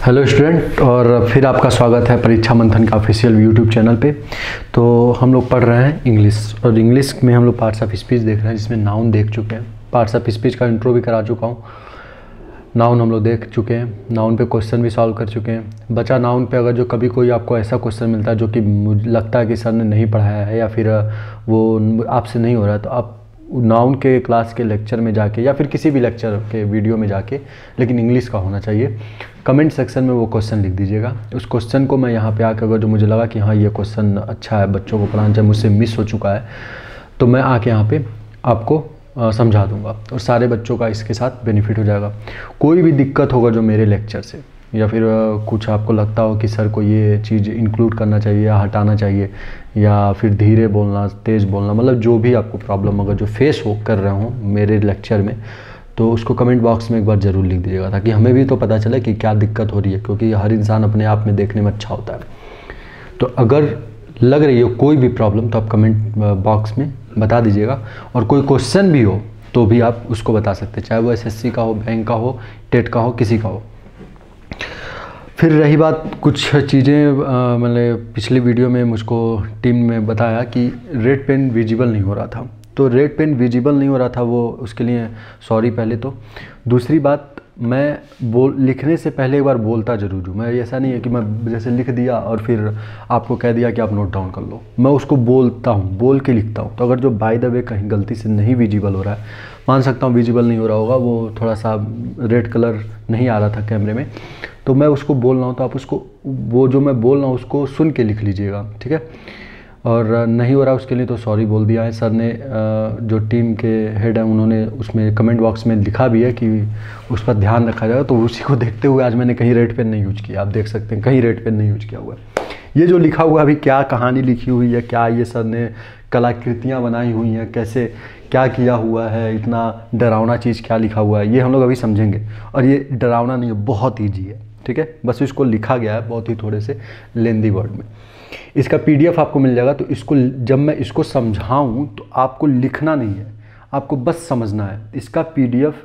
Hello student, और फिर आपका स्वागत है परीक्षा मंथन का ऑफिशियल यूट्यूब चैनल पे। तो हम लोग पढ़ रहे हैं इंग्लिश, और इंग्लिश में हम लोग पार्ट्स ऑफ स्पीच देख रहे हैं, जिसमें नाउन देख चुके हैं। पार्ट्स ऑफ स्पीच का इंट्रो भी करा चुका हूँ। नाउन हम लोग देख चुके हैं, नाउन पे क्वेश्चन भी सॉल्व कर चुके हैं। बचा नाउन पे, अगर जो कभी कोई आपको ऐसा क्वेश्चन मिलता है जो कि मुझे लगता है कि सर ने नहीं पढ़ाया है या फिर वो आपसे नहीं हो रहा है, तो आप नाउन के क्लास के लेक्चर में जाके या फिर किसी भी लेक्चर के वीडियो में जाके, लेकिन इंग्लिश का होना चाहिए, कमेंट सेक्शन में वो क्वेश्चन लिख दीजिएगा। उस क्वेश्चन को मैं यहाँ पे आकर, अगर जो मुझे लगा कि हाँ ये क्वेश्चन अच्छा है, बच्चों को पढ़ाना चाहिए, मुझसे मिस हो चुका है, तो मैं आके यहाँ पे आपको समझा दूंगा, और सारे बच्चों का इसके साथ बेनिफिट हो जाएगा। कोई भी दिक्कत होगा जो मेरे लेक्चर से, या फिर कुछ आपको लगता हो कि सर को ये चीज़ इंक्लूड करना चाहिए या हटाना चाहिए, या फिर धीरे बोलना, तेज़ बोलना, मतलब जो भी आपको प्रॉब्लम अगर जो फेस हो कर रहे हो मेरे लेक्चर में, तो उसको कमेंट बॉक्स में एक बार ज़रूर लिख दीजिएगा, ताकि हमें भी तो पता चले कि क्या दिक्कत हो रही है, क्योंकि हर इंसान अपने आप में देखने में अच्छा होता है। तो अगर लग रही हो कोई भी प्रॉब्लम, तो आप कमेंट बॉक्स में बता दीजिएगा, और कोई क्वेश्चन भी हो तो भी आप उसको बता सकते हैं, चाहे वो एसएससी का हो, बैंक का हो, टेट का हो, किसी का हो। फिर रही बात कुछ चीज़ें, मतलब पिछले वीडियो में मुझको टीम में बताया कि रेड पेन विजिबल नहीं हो रहा था, तो रेड पेन विजिबल नहीं हो रहा था, वो उसके लिए सॉरी पहले तो। दूसरी बात, मैं लिखने से पहले एक बार बोलता ज़रूर हूँ। मैं ऐसा नहीं है कि मैं जैसे लिख दिया और फिर आपको कह दिया कि आप नोट डाउन कर लो, मैं उसको बोलता हूँ, बोल के लिखता हूँ। तो अगर जो बाय द वे कहीं गलती से नहीं विजिबल हो रहा है, मान सकता हूँ विजिबल नहीं हो रहा होगा, वो थोड़ा सा रेड कलर नहीं आ रहा था कैमरे में, तो मैं उसको बोल रहा हूँ, तो आप उसको, वो जो मैं बोल रहा हूँ उसको सुन के लिख लीजिएगा, ठीक है। और नहीं हो रहा उसके लिए तो सॉरी बोल दिया है। सर ने, जो टीम के हेड हैं, उन्होंने उसमें कमेंट बॉक्स में लिखा भी है कि उस पर ध्यान रखा जाएगा, तो उसी को देखते हुए आज मैंने कहीं रेड पेन नहीं यूज किया। आप देख सकते हैं कहीं रेड पेन नहीं यूज किया हुआ है। ये जो लिखा हुआ अभी क्या कहानी लिखी हुई है, क्या ये सर ने कलाकृतियाँ बनाई हुई हैं, कैसे क्या किया हुआ है, इतना डरावना चीज़ क्या लिखा हुआ है, ये हम लोग अभी समझेंगे। और ये डरावना नहीं है, बहुत ईजी है, ठीक है। बस इसको लिखा गया है बहुत ही थोड़े से लेंदी वर्ड में। इसका पीडीएफ आपको मिल जाएगा, तो इसको जब मैं इसको समझाऊं तो आपको लिखना नहीं है, आपको बस समझना है। इसका पीडीएफ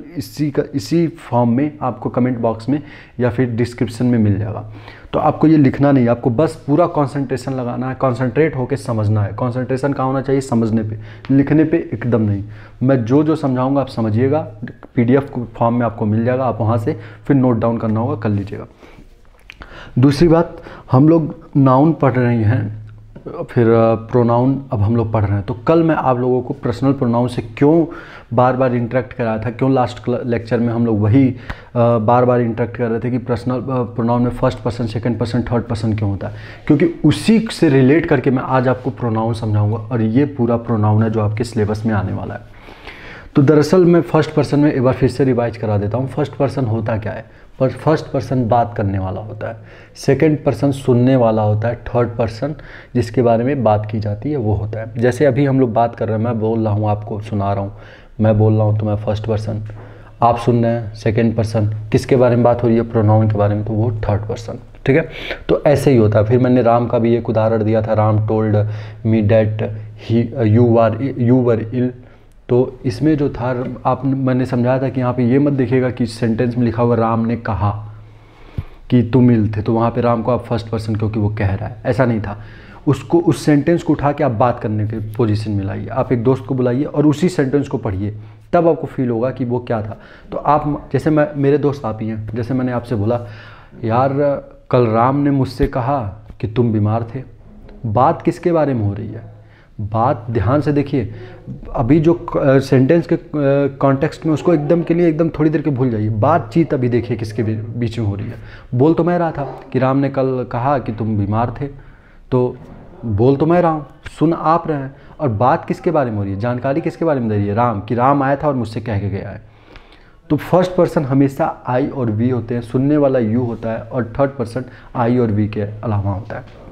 इसी फॉर्म में आपको कमेंट बॉक्स में या फिर डिस्क्रिप्शन में मिल जाएगा। तो आपको ये लिखना नहीं है, आपको बस पूरा कंसंट्रेशन लगाना है, कंसंट्रेट होकर समझना है। कंसंट्रेशन कहाँ होना चाहिए? समझने पे, लिखने पे एकदम नहीं। मैं जो जो समझाऊंगा आप समझिएगा, पीडीएफ फॉर्म में आपको मिल जाएगा, आप वहाँ से फिर नोट डाउन करना होगा, कर लीजिएगा। दूसरी बात, हम लोग नाउन पढ़ रहे हैं, फिर प्रोनाउन अब हम लोग पढ़ रहे हैं। तो कल मैं आप लोगों को पर्सनल प्रोनाउन से क्यों बार बार इंटरेक्ट कराया था, क्यों लास्ट लेक्चर में हम लोग वही बार बार इंटरेक्ट कर रहे थे कि पर्सनल प्रोनाउन में first person, second person, third person क्यों होता है, क्योंकि उसी से रिलेट करके मैं आज आपको प्रोनाउन समझाऊंगा, और ये पूरा प्रोनाउन है जो आपके सिलेबस में आने वाला है। तो दरअसल मैं फर्स्ट पर्सन में एक बार फिर से रिवाइज करा देता हूँ। फर्स्ट पर्सन होता क्या है? पर फर्स्ट पर्सन बात करने वाला होता है, सेकंड पर्सन सुनने वाला होता है, थर्ड पर्सन जिसके बारे में बात की जाती है वो होता है। जैसे अभी हम लोग बात कर रहे हैं, मैं बोल रहा हूँ, आपको सुना रहा हूँ, मैं बोल रहा हूँ तो मैं फर्स्ट पर्सन, आप सुन रहे हैं सेकेंड पर्सन। किसके बारे में बात हो रही है? प्रोनाउन के बारे में, तो वो थर्ड पर्सन, ठीक है। तो ऐसे ही होता है। फिर मैंने राम का भी एक उदाहरण दिया था, Ram told me that you were ill. तो इसमें जो था मैंने समझाया था कि यहाँ पे ये मत देखिएगा कि सेंटेंस में लिखा हुआ राम ने कहा कि तुम इल थे, तो वहाँ पे राम को आप फर्स्ट पर्सन क्योंकि वो कह रहा है, ऐसा नहीं था। उसको, उस सेंटेंस को उठा के आप बात करने के पोजीशन में लाइए। आप एक दोस्त को बुलाइए और उसी सेंटेंस को पढ़िए, तब आपको फील होगा कि वो क्या था। तो आप, जैसे मेरे दोस्त आप ही हैं, जैसे मैंने आपसे बोला, यार कल राम ने मुझसे कहा कि तुम बीमार थे। बात किसके बारे में हो रही है? बात ध्यान से देखिए, अभी जो सेंटेंस के कॉन्टेक्स्ट में, उसको एकदम के लिए एकदम थोड़ी देर के भूल जाइए। बातचीत अभी देखिए किसके बीच में हो रही है। बोल तो मैं रहा था कि राम ने कल कहा कि तुम बीमार थे, तो बोल तो मैं रहा हूँ, सुन आप रहे हैं, और बात किसके बारे में हो रही है? जानकारी किसके बारे में दे रही है? राम, कि राम आया था और मुझसे कह के गया है। तो फर्स्ट पर्सन हमेशा आई और वी होते हैं, सुनने वाला यू होता है, और थर्ड पर्सन आई और वी के अलावा होता है।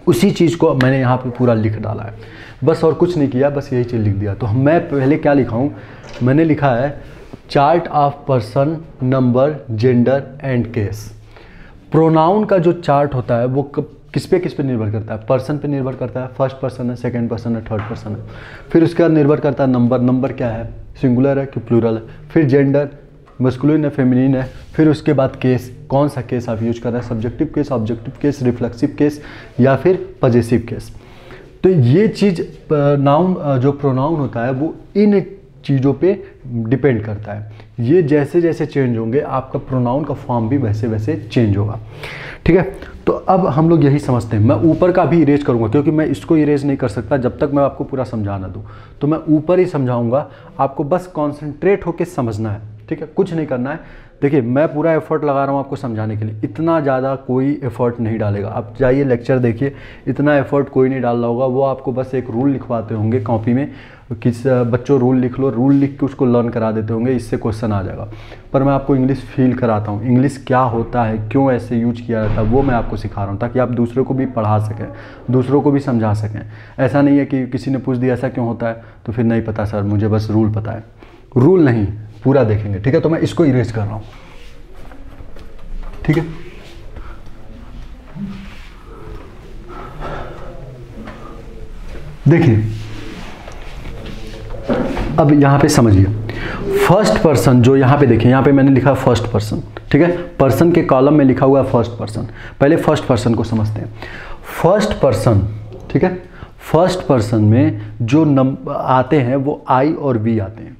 उसी चीज़ को मैंने यहाँ पे पूरा लिख डाला है, बस और कुछ नहीं किया, बस यही चीज़ लिख दिया। तो मैं पहले क्या लिखा हूँ? मैंने लिखा है chart of person, number, gender and case. Pronoun का जो चार्ट होता है वो किस पे निर्भर करता है? पर्सन पे निर्भर करता है। फर्स्ट पर्सन है, सेकंड पर्सन है, थर्ड पर्सन है। फिर उसके बाद निर्भर करता है नंबर। नंबर क्या है? सिंगुलर है कि प्लूरल है। फिर जेंडर, मस्कुलिन है, फेमिनिन है, फिर उसके बाद केस, कौन सा केस आप यूज कर रहे हैं, subjective case, objective case, reflexive case या फिर पजेसिव केस। तो ये चीज़ नाउन जो प्रोनाउन होता है वो इन चीज़ों पे डिपेंड करता है। ये जैसे जैसे चेंज होंगे आपका प्रोनाउन का फॉर्म भी वैसे वैसे चेंज होगा। ठीक है, तो अब हम लोग यही समझते हैं। मैं ऊपर का भी इरेज करूँगा क्योंकि मैं इसको इरेज नहीं कर सकता जब तक मैं आपको पूरा समझा ना दूँ। तो मैं ऊपर ही समझाऊँगा, आपको बस कॉन्सेंट्रेट होकर समझना है। ठीक है, कुछ नहीं करना है। देखिए मैं पूरा एफर्ट लगा रहा हूँ आपको समझाने के लिए, इतना ज़्यादा कोई एफर्ट नहीं डालेगा। आप जाइए लेक्चर देखिए, इतना एफर्ट कोई नहीं डाल रहा होगा। वो आपको बस एक रूल लिखवाते होंगे कॉपी में, किस बच्चों रूल लिख लो, रूल लिख के उसको लर्न करा देते होंगे, इससे क्वेश्चन आ जाएगा। पर मैं आपको इंग्लिश फील कराता हूँ, इंग्लिश क्या होता है, क्यों ऐसे यूज किया जाता है, वो मैं आपको सिखा रहा हूँ ताकि आप दूसरों को भी पढ़ा सकें, दूसरों को भी समझा सकें। ऐसा नहीं है कि किसी ने पूछ दिया ऐसा क्यों होता है तो फिर नहीं पता सर, मुझे बस रूल पता है। रूल नहीं, पूरा देखेंगे। ठीक है, तो मैं इसको इरेज कर रहा हूँ। ठीक है, देखिए अब यहां पे समझिए, फर्स्ट पर्सन जो यहां पे देखिए, यहां पे मैंने लिखा फर्स्ट पर्सन। ठीक है, पर्सन के कॉलम में लिखा हुआ है फर्स्ट पर्सन। पहले फर्स्ट पर्सन को समझते हैं। फर्स्ट पर्सन, ठीक है, फर्स्ट पर्सन में जो नंबर आते हैं वो आई और वी आते हैं।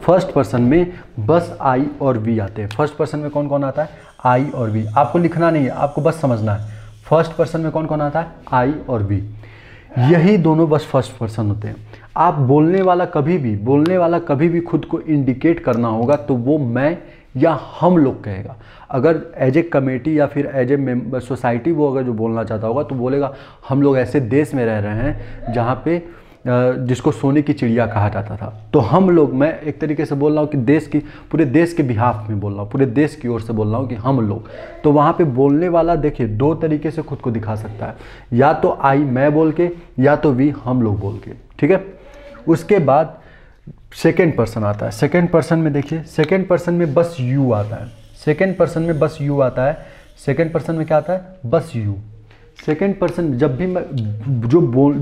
फर्स्ट पर्सन में बस आई और वी आते हैं। फर्स्ट पर्सन में कौन कौन आता है, आई और वी। आपको लिखना नहीं है, आपको बस समझना है। फर्स्ट पर्सन में कौन कौन आता है, आई और वी। यही दोनों बस फर्स्ट पर्सन होते हैं। आप बोलने वाला कभी भी खुद को इंडिकेट करना होगा तो वो मैं या हम लोग कहेगा। अगर एज ए कमेटी या फिर एज ए मेंबर सोसाइटी वो अगर जो बोलना चाहता होगा तो बोलेगा हम लोग ऐसे देश में रह रहे हैं जहाँ पे जिसको सोने की चिड़िया कहा जाता था। तो हम लोग, मैं एक तरीके से बोल रहा हूँ कि देश की, पूरे देश के बिहाफ में बोल रहा हूँ, पूरे देश की ओर से बोल रहा हूँ कि हम लोग। तो वहाँ पे बोलने वाला देखिए दो तरीके से खुद को दिखा सकता है, या तो आई मैं बोल के, या तो वी हम लोग बोल के। ठीक है, उसके बाद सेकेंड पर्सन आता है। सेकेंड पर्सन में देखिए, सेकेंड पर्सन में बस यू आता है। सेकेंड पर्सन में बस यू आता है। सेकेंड पर्सन में क्या आता है, बस यू। सेकेंड पर्सन जब भी मैं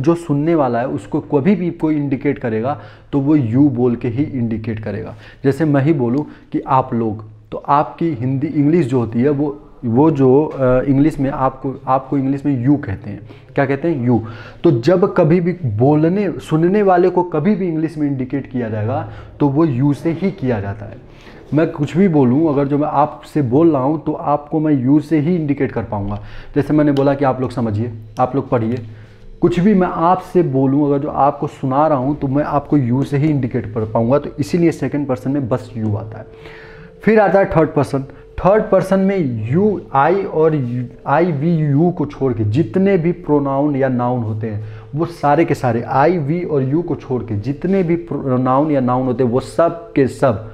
जो सुनने वाला है उसको कभी भी कोई इंडिकेट करेगा तो वो यू बोल के ही इंडिकेट करेगा। जैसे मैं ही बोलूँ कि आप लोग, तो आपकी हिंदी इंग्लिश जो होती है वो जो इंग्लिश में आपको इंग्लिश में यू कहते हैं। क्या कहते हैं, यू। तो जब कभी भी सुनने वाले को कभी भी इंग्लिश में इंडिकेट किया जाएगा तो वो यू से ही किया जाता है। मैं कुछ भी बोलूं, अगर जो मैं आपसे बोल रहा हूं तो आपको मैं यू से ही इंडिकेट कर पाऊंगा। जैसे मैंने बोला कि आप लोग समझिए, आप लोग पढ़िए, कुछ भी मैं आपसे बोलूं, अगर जो आपको सुना रहा हूं तो मैं आपको यू से ही इंडिकेट कर पाऊंगा। तो इसीलिए सेकंड पर्सन में बस यू आता है। फिर आता है थर्ड पर्सन। थर्ड पर्सन में यू, आई और आई वी यू को छोड़ के जितने भी प्रोनाउन या नाउन होते हैं वो सारे के सारे, आई वी और यू को छोड़ के जितने भी प्रोनाउन या नाउन होते हैं वो सब के सब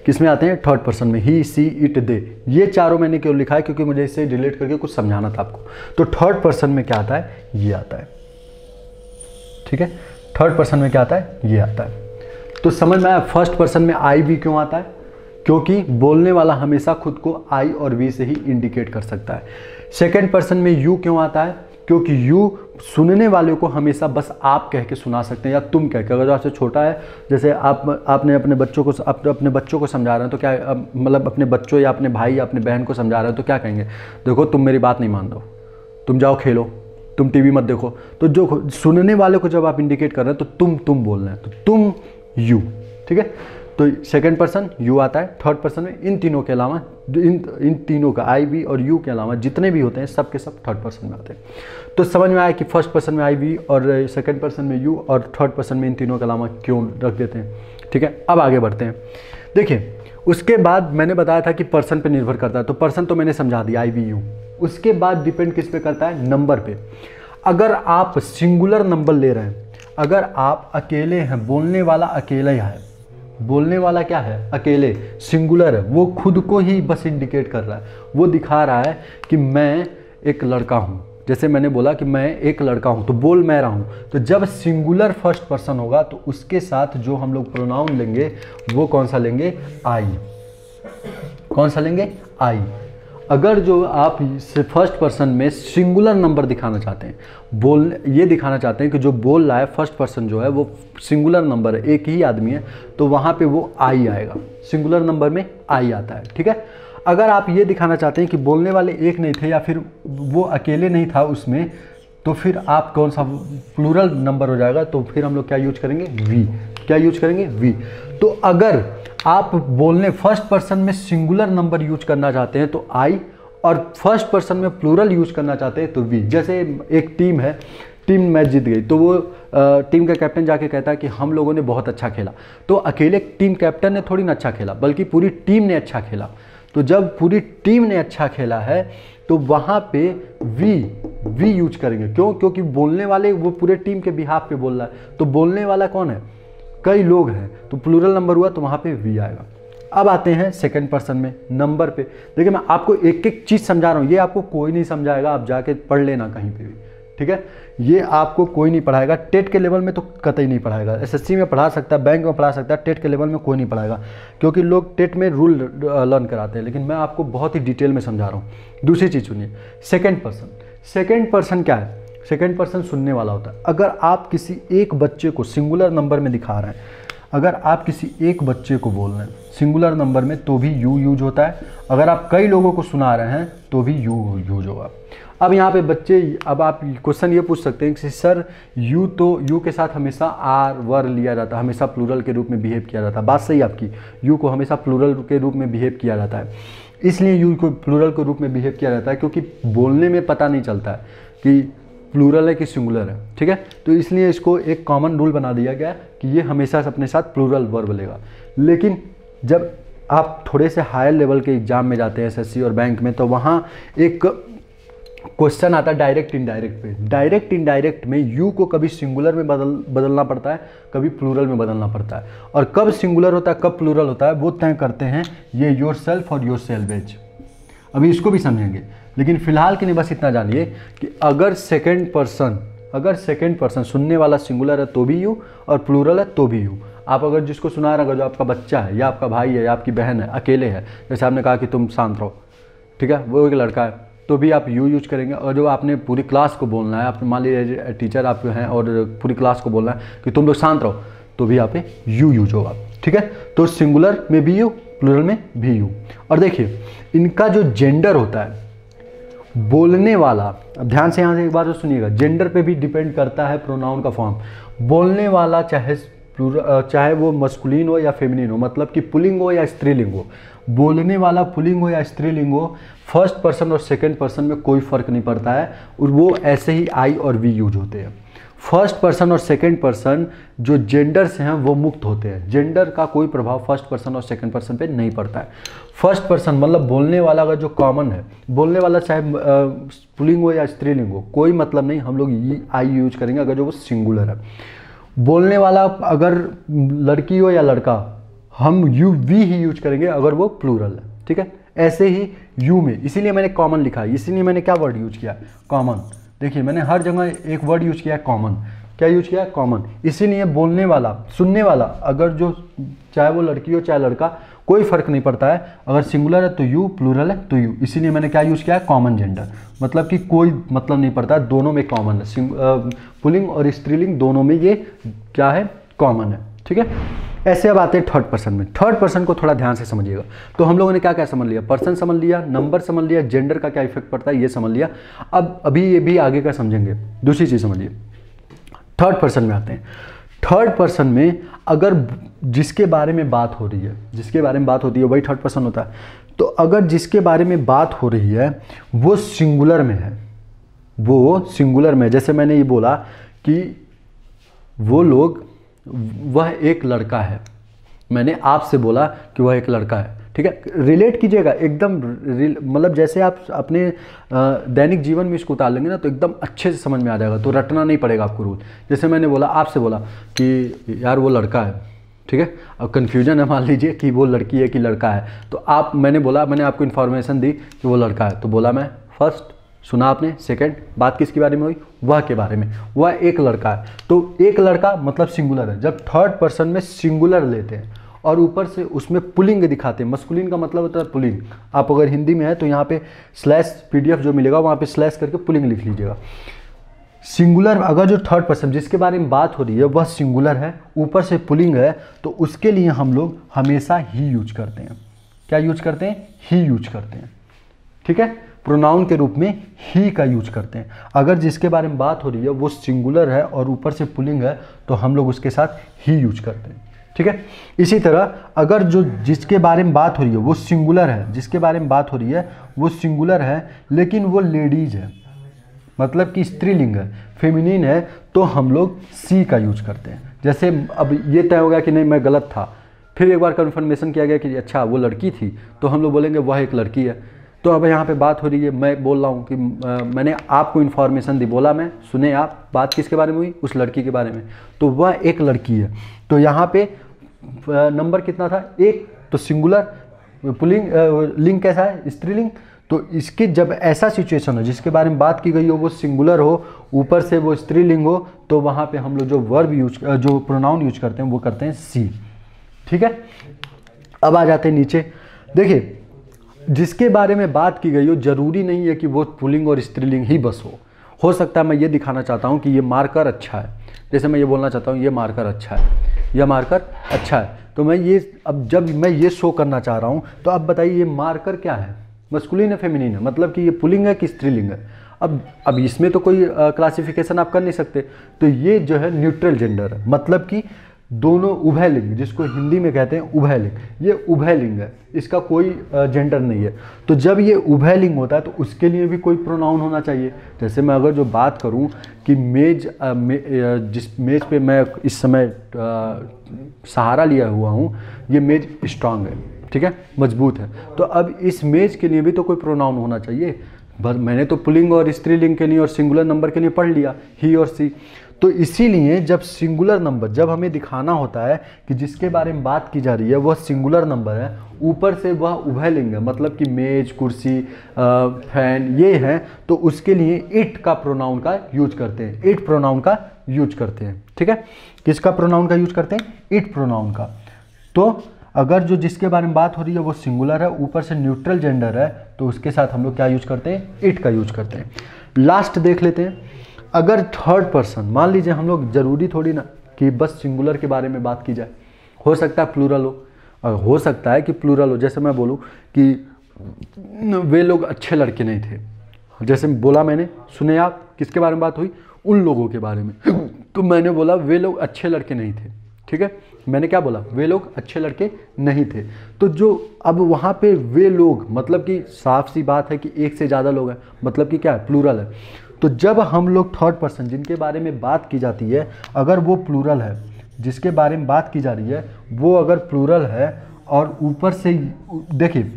किस में आते हैं, थर्ड पर्सन में। ही, सी, इट, दे। ये चारों मैंने क्यों लिखा है, क्योंकि मुझे इससे रिलेट करके कुछ समझाना था आपको। तो थर्ड पर्सन में क्या आता है, ये आता है। ठीक है, थर्ड पर्सन में क्या आता है, ये आता है। तो समझ में आया फर्स्ट पर्सन में आई वी क्यों आता है, क्योंकि बोलने वाला हमेशा खुद को आई और वी से ही इंडिकेट कर सकता है। सेकेंड पर्सन में यू क्यों आता है, क्योंकि यू सुनने वाले को हमेशा बस आप कह के सुना सकते हैं या तुम कह के। अगर जो आपसे छोटा है, जैसे आपने अपने बच्चों को समझा रहे हैं तो क्या, मतलब अपने बच्चों या अपने भाई या अपने बहन को समझा रहे हैं तो क्या कहेंगे, देखो तुम मेरी बात नहीं मान रहे हो, तुम जाओ खेलो, तुम टीवी मत देखो। तो जो सुनने वाले को जब आप इंडिकेट कर रहे हैं तो तुम बोल रहे हैं, तो तुम यू। ठीक है, तो सेकंड पर्सन यू आता है। थर्ड पर्सन में इन तीनों के अलावा, इन तीनों का आई वी और यू के अलावा जितने भी होते हैं सब के सब थर्ड पर्सन में आते हैं। तो समझ में आया कि फर्स्ट पर्सन में आई वी और सेकंड पर्सन में यू और थर्ड पर्सन में इन तीनों के अलावा क्यों रख देते हैं। ठीक है, अब आगे बढ़ते हैं। देखिए उसके बाद मैंने बताया था कि पर्सन पे निर्भर करता है, तो पर्सन तो मैंने समझा दिया, आई वी यू। उसके बाद डिपेंड किस पे करता है, नंबर पे। अगर आप सिंगुलर नंबर ले रहे हैं, अगर आप अकेले हैं, बोलने वाला अकेला ही है, बोलने वाला क्या है, अकेले, सिंगुलर है, वो खुद को ही बस इंडिकेट कर रहा है, वो दिखा रहा है कि मैं एक लड़का हूँ। जैसे मैंने बोला कि मैं एक लड़का हूँ, तो बोल मैं रहा हूँ। तो जब सिंगुलर फर्स्ट पर्सन होगा तो उसके साथ जो हम लोग प्रोनाउन लेंगे वो कौन सा लेंगे, आई। कौन सा लेंगे, आई। अगर जो आप फर्स्ट पर्सन में सिंगुलर नंबर दिखाना चाहते हैं, ये दिखाना चाहते हैं कि जो बोल रहा है फर्स्ट पर्सन जो है वो सिंगुलर नंबर है, एक ही आदमी है, तो वहाँ पे वो आई आएगा, सिंगुलर नंबर में आई आता है, ठीक है। अगर आप ये दिखाना चाहते हैं कि बोलने वाले एक नहीं थे या फिर वो अकेले नहीं था उसमें, तो फिर आप कौन सा प्लूरल नंबर हो जाएगा, तो फिर हम लोग क्या यूज करेंगे, वी। क्या यूज करेंगे, वी। तो अगर आप बोलने फर्स्ट पर्सन में सिंगुलर नंबर यूज करना चाहते हैं तो आई, और फर्स्ट पर्सन में प्लूरल यूज करना चाहते हैं तो वी। जैसे एक टीम है, टीम मैच जीत गई, तो वो टीम का कैप्टन जाके कहता है कि हम लोगों ने बहुत अच्छा खेला, तो अकेले टीम कैप्टन ने थोड़ी ना अच्छा खेला, बल्कि पूरी टीम ने अच्छा खेला। तो जब पूरी टीम ने अच्छा खेला है तो वहाँ पे वी यूज करेंगे। क्यों? क्योंकि बोलने वाले वो पूरे टीम के बिहाफ पे बोल रहा है, तो बोलने वाला कौन है, कई लोग हैं, तो प्लूरल नंबर हुआ तो वहाँ पे वी आएगा। अब आते हैं सेकंड पर्सन में नंबर पे। देखिए मैं आपको एक एक चीज़ समझा रहा हूँ, ये आपको कोई नहीं समझाएगा, आप जाके पढ़ लेना कहीं पे भी, ठीक है। ये आपको कोई नहीं पढ़ाएगा, टेट के लेवल में तो कतई नहीं पढ़ाएगा। एसएससी में पढ़ा सकता है, बैंक में पढ़ा सकता है, टेट के लेवल में कोई नहीं पढ़ाएगा, क्योंकि लोग टेट में रूल लर्न कराते हैं, लेकिन मैं आपको बहुत ही डिटेल में समझा रहा हूँ। दूसरी चीज़ सुनिए, सेकेंड पर्सन। सेकेंड पर्सन क्या है? सेकेंड पर्सन सुनने वाला होता है। अगर आप किसी एक बच्चे को सिंगुलर नंबर में दिखा रहे हैं, अगर आप किसी एक बच्चे को बोल रहे हैं सिंगुलर नंबर में, तो भी यू यूज होता है। अगर आप कई लोगों को सुना रहे हैं तो भी यू यूज होगा। अब यहाँ पे बच्चे, अब आप क्वेश्चन ये पूछ सकते हैं कि सर यू, तो यू के साथ हमेशा आर वर लिया जाता है, हमेशा प्लूरल के रूप में बिहेव किया जाता है। बात सही आपकी, यू को हमेशा प्लूरल के रूप में बिहेव किया जाता है। इसलिए यू को प्लूरल के रूप में बिहेव किया जाता है क्योंकि बोलने में पता नहीं चलता है कि प्लूरल है कि सिंगुलर है, ठीक है। तो इसलिए इसको एक कॉमन रूल बना दिया गया कि ये हमेशा अपने साथ प्लूरल वर्ब लेगा। लेकिन जब आप थोड़े से हायर लेवल के एग्जाम में जाते हैं एसएससी और बैंक में, तो वहाँ एक क्वेश्चन आता है डायरेक्ट इनडायरेक्ट पे। डायरेक्ट इनडायरेक्ट में यू को कभी सिंगुलर में बदलना पड़ता है, कभी प्लूरल में बदलना पड़ता है, और कब सिंगुलर होता है कब प्लूरल होता है वो तय करते हैं ये योरसेल्फ और योरसेल्वेज। अभी इसको भी समझेंगे, लेकिन फिलहाल के लिए बस इतना जानिए कि अगर सेकंड पर्सन सुनने वाला सिंगुलर है तो भी यू, और प्लूरल है तो भी यू। आप अगर जिसको सुना रहे, अगर जो आपका बच्चा है या आपका भाई है या आपकी बहन है, अकेले है, जैसे आपने कहा कि तुम शांत रहो, ठीक है, वो एक लड़का है, तो भी आप यू यूज करेंगे। और जो आपने पूरी क्लास को बोलना है, आप मान लीजिए टीचर आप हैं और पूरी क्लास को बोलना है कि तुम लोग शांत रहो, तो भी यहाँ पे यू यूज होगा, ठीक है। तो सिंगुलर में भी यू, प्लूरल में भी यू। और देखिए इनका जो जेंडर होता है, बोलने वाला, अब ध्यान से यहाँ से एक बार तो सुनिएगा, जेंडर पे भी डिपेंड करता है प्रोनाउन का फॉर्म। बोलने वाला चाहे वो मस्कुलिन हो या फेमिनिन हो, मतलब कि पुल्लिंग हो या स्त्रीलिंग हो, बोलने वाला पुल्लिंग हो या स्त्रीलिंग हो, फर्स्ट पर्सन और सेकंड पर्सन में कोई फर्क नहीं पड़ता है, और वो ऐसे ही आई और वी यूज होते हैं। फर्स्ट पर्सन और सेकंड पर्सन जो जेंडर से हैं वो मुक्त होते हैं, जेंडर का कोई प्रभाव फर्स्ट पर्सन और सेकंड पर्सन पे नहीं पड़ता है। फर्स्ट पर्सन मतलब बोलने वाला अगर जो कॉमन है, बोलने वाला चाहे पुल्लिंग हो या स्त्रीलिंग हो, कोई मतलब नहीं, हम लोग आई यूज करेंगे अगर जो वो सिंगुलर है। बोलने वाला अगर लड़की हो या लड़का, हम यू वी ही यूज करेंगे अगर वो प्लूरल है, ठीक है। ऐसे ही यू में, इसीलिए मैंने कॉमन लिखा है, इसीलिए मैंने क्या वर्ड यूज किया, कॉमन। देखिए मैंने हर जगह एक वर्ड यूज किया है, कॉमन। क्या यूज किया है, कॉमन। इसीलिए बोलने वाला, सुनने वाला, अगर जो चाहे वो लड़की हो चाहे लड़का, कोई फर्क नहीं पड़ता है, अगर सिंगुलर है तो यू, प्लूरल है तो यू। इसीलिए मैंने क्या यूज किया है, कॉमन जेंडर, मतलब कि कोई मतलब नहीं पड़ता है, दोनों में कॉमन है, पुल्लिंग और स्त्रीलिंग दोनों में ये क्या है, कॉमन है, ठीक है। ऐसे अब आते हैं थर्ड पर्सन में। थर्ड पर्सन को थोड़ा ध्यान से समझिएगा। तो हम लोगों ने क्या क्या समझ लिया, पर्सन समझ लिया, नंबर समझ लिया, जेंडर का क्या इफेक्ट पड़ता है ये समझ लिया। अब अभी ये भी आगे का समझेंगे। दूसरी चीज़ समझिए, थर्ड पर्सन में आते हैं। थर्ड पर्सन में अगर जिसके बारे में बात हो रही है, जिसके बारे में बात होती है वही थर्ड पर्सन होता है। तो अगर जिसके बारे में बात हो रही है वो सिंगुलर में है, वो सिंगुलर में, जैसे मैंने ये बोला कि वो लोग, वह एक लड़का है, मैंने आपसे बोला कि वह एक लड़का है, ठीक है। रिलेट कीजिएगा एकदम, मतलब जैसे आप अपने दैनिक जीवन में इसको उतार लेंगे ना तो एकदम अच्छे से समझ में आ जाएगा, तो रटना नहीं पड़ेगा आपको रूल। जैसे मैंने बोला, आपसे बोला कि यार वो लड़का है, ठीक है। अब कन्फ्यूजन है, मान लीजिए कि वो लड़की है कि लड़का है, तो मैंने बोला, मैंने आपको इन्फॉर्मेशन दी कि वो लड़का है, तो बोला मैं फर्स्ट, सुना आपने, सेकंड, बात किसके बारे में हुई, वह के बारे में, वह एक लड़का है। तो एक लड़का मतलब सिंगुलर है। जब थर्ड पर्सन में सिंगुलर लेते हैं और ऊपर से उसमें पुलिंग दिखाते हैं। मस्कुलिन का मतलब होता है पुलिंग। आप अगर हिंदी में है तो यहाँ पे स्लैश PDF जो मिलेगा वहाँ पे स्लैश करके पुलिंग लिख लीजिएगा। सिंगुलर अगर जो थर्ड पर्सन जिसके बारे में बात हो रही है वह सिंगुलर है, ऊपर से पुलिंग है, तो उसके लिए हम लोग हमेशा ही यूज करते हैं। क्या यूज करते हैं? ही यूज करते हैं। ठीक है, प्रोनाउन के रूप में ही का यूज करते हैं। अगर जिसके बारे में बात हो रही है वो सिंगुलर है और ऊपर से पुलिंग है तो हम लोग उसके साथ ही यूज करते हैं। ठीक है, इसी तरह अगर जो जिसके बारे में बात हो रही है वो सिंगुलर है, जिसके बारे में बात हो रही है वो सिंगुलर है लेकिन वो लेडीज है, मतलब कि स्त्रीलिंग है, फेमिनिन है, तो हम लोग सी का यूज करते हैं। जैसे अब ये तय हो गया कि नहीं मैं गलत था, फिर एक बार कन्फर्मेशन किया गया कि अच्छा वो लड़की थी, तो हम लोग बोलेंगे वह एक लड़की है। तो अब यहाँ पे बात हो रही है, मैं बोल रहा हूँ कि मैंने आपको इन्फॉर्मेशन दी, बोला मैं, सुने आप, बात किसके बारे में हुई? उस लड़की के बारे में, तो वह एक लड़की है। तो यहाँ पे नंबर कितना था? एक। तो सिंगुलर, पुलिंग, लिंग कैसा है? स्त्रीलिंग। तो इसके जब ऐसा सिचुएशन हो जिसके बारे में बात की गई हो वो सिंगुलर हो, ऊपर से वो स्त्रीलिंग हो, तो वहाँ पे हम लोग जो वर्ब यूज, जो प्रोनाउन यूज करते हैं वो करते हैं सी। ठीक है, अब आ जाते हैं नीचे। देखिए, जिसके बारे में बात की गई हो जरूरी नहीं है कि वो पुलिंग और स्त्रीलिंग ही बस हो सकता है मैं ये दिखाना चाहता हूँ कि ये मार्कर अच्छा है, जैसे मैं ये बोलना चाहता हूँ ये मार्कर अच्छा है, यह मार्कर अच्छा है, तो मैं ये, अब जब मैं ये शो करना चाह रहा हूँ तो अब बताइए ये मार्कर क्या है? मस्कुलिन है, फेमिनिन है, मतलब कि ये पुलिंग है कि स्त्रीलिंग है? अब इसमें तो कोई क्लासिफिकेशन आप कर नहीं सकते, तो ये जो है न्यूट्रल जेंडर है, मतलब कि दोनों उभय लिंग, जिसको हिंदी में कहते हैं उभय लिंग, ये उभय लिंग है, इसका कोई जेंडर नहीं है। तो जब ये उभय लिंग होता है तो उसके लिए भी कोई प्रोनाउन होना चाहिए। जैसे मैं अगर जो बात करूं कि मेज, जिस मेज पे मैं इस समय सहारा लिया हुआ हूं, ये मेज स्ट्रांग है, ठीक है, मजबूत है, तो अब इस मेज के लिए भी तो कोई प्रोनाउन होना चाहिए। बस मैंने तो पुलिंग और स्त्रीलिंग के लिए और सिंगुलर नंबर के लिए पढ़ लिया, ही और सी। तो इसीलिए जब सिंगुलर नंबर, जब हमें दिखाना होता है कि जिसके बारे में बात की जा रही है वह सिंगुलर नंबर है, ऊपर से वह उभय लिंग है, मतलब कि मेज, कुर्सी, फैन ये है, तो उसके लिए इट का प्रोनाउन का यूज करते हैं, इट प्रोनाउन का यूज करते हैं। ठीक है, किसका प्रोनाउन का यूज करते हैं? इट प्रोनाउन का। तो अगर जो जिसके बारे में बात हो रही है वो सिंगुलर है, ऊपर से न्यूट्रल जेंडर है, तो उसके साथ हम लोग क्या यूज करते हैं? इट का यूज करते हैं। लास्ट देख लेते हैं, अगर थर्ड पर्सन, मान लीजिए हम लोग, जरूरी थोड़ी ना कि बस सिंगुलर के बारे में बात की जाए, हो सकता है प्लूरल हो सकता है कि प्लूरल हो। जैसे मैं बोलूँ कि वे लोग अच्छे लड़के नहीं थे, जैसे बोला मैंने, सुने आप, किसके बारे में बात हुई? उन लोगों के बारे में। तो मैंने बोला वे लोग अच्छे लड़के नहीं थे, ठीक है, मैंने क्या बोला? वे लोग अच्छे लड़के नहीं थे। तो जो अब वहाँ पे वे लोग, मतलब कि साफ सी बात है कि एक से ज़्यादा लोग हैं, मतलब कि क्या है? प्लूरल है। तो जब हम लोग थर्ड पर्सन जिनके बारे में बात की जाती है, अगर वो प्लूरल है, जिसके बारे में बात की जा रही है वो अगर प्लूरल है और ऊपर से देखिए,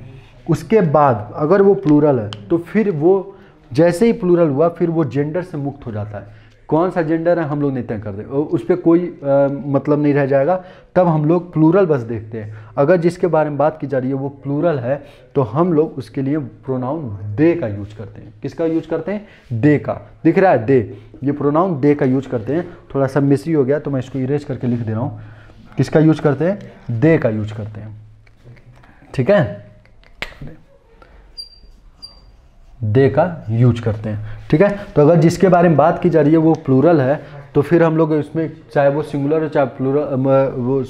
उसके बाद अगर वो प्लूरल है तो फिर वो जैसे ही प्लूरल हुआ फिर वो जेंडर से मुक्त हो जाता है। कौन सा जेंडर है हम लोग नहीं तय करते, उस पर कोई मतलब नहीं रह जाएगा, तब हम लोग प्लूरल बस देखते हैं। अगर जिसके बारे में बात की जा रही है वो प्लूरल है तो हम लोग उसके लिए प्रोनाउन दे का यूज करते हैं। किसका यूज करते हैं? दे का। दिख रहा है? दे, ये प्रोनाउन दे का यूज करते हैं। थोड़ा सा मिसी हो गया तो मैं इसको इरेज करके लिख दे रहा हूँ। किसका यूज करते हैं? दे का यूज करते हैं, ठीक है, दे का यूज करते हैं, ठीक है। तो अगर जिसके बारे में बात की जा रही है वो प्लूरल है तो फिर हम लोग इसमें, चाहे वो सिंगुलर हो चाहे प्लूरल,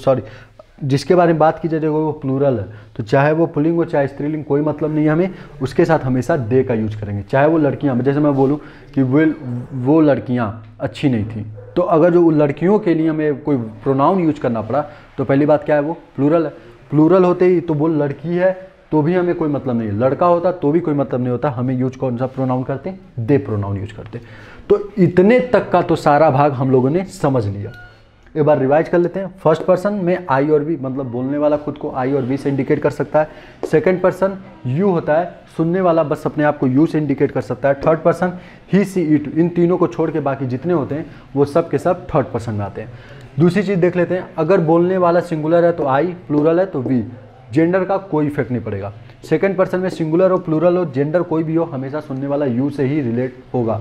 जिसके बारे में बात की जा रही है वो प्लूरल है, तो चाहे वो पुल्लिंग हो चाहे स्त्रीलिंग, कोई मतलब नहीं है हमें, उसके साथ हमेशा दे का यूज करेंगे। चाहे वो लड़कियां, जैसे मैं बोलूँ कि वो लड़कियां अच्छी नहीं थी, तो अगर जो लड़कियों के लिए हमें कोई प्रोनाउन यूज करना पड़ा तो पहली बात क्या है? वो प्लूरल है। प्लूरल होते ही तो वो लड़की है तो भी हमें कोई मतलब नहीं है, लड़का होता तो भी कोई मतलब नहीं होता, हमें यूज कौन सा प्रोनाउन करते हैं? दे प्रोनाउन यूज करते हैं। तो इतने तक का तो सारा भाग हम लोगों ने समझ लिया। एक बार रिवाइज कर लेते हैं। फर्स्ट पर्सन में आई और वी, मतलब बोलने वाला खुद को आई और वी से इंडिकेट कर सकता है। सेकंड पर्सन यू होता है, सुनने वाला बस अपने आप को यू से इंडिकेट कर सकता है। Third person he, she, it, इन तीनों को छोड़ के बाकी जितने होते हैं वो सब के सब थर्ड पर्सन में आते हैं। दूसरी चीज़ देख लेते हैं, अगर बोलने वाला सिंगुलर है तो आई, प्लूरल है तो वी, जेंडर का कोई इफेक्ट नहीं पड़ेगा। सेकंड पर्सन में सिंगुलर हो प्लूरल हो जेंडर कोई भी हो, हमेशा सुनने वाला यू से ही रिलेट होगा।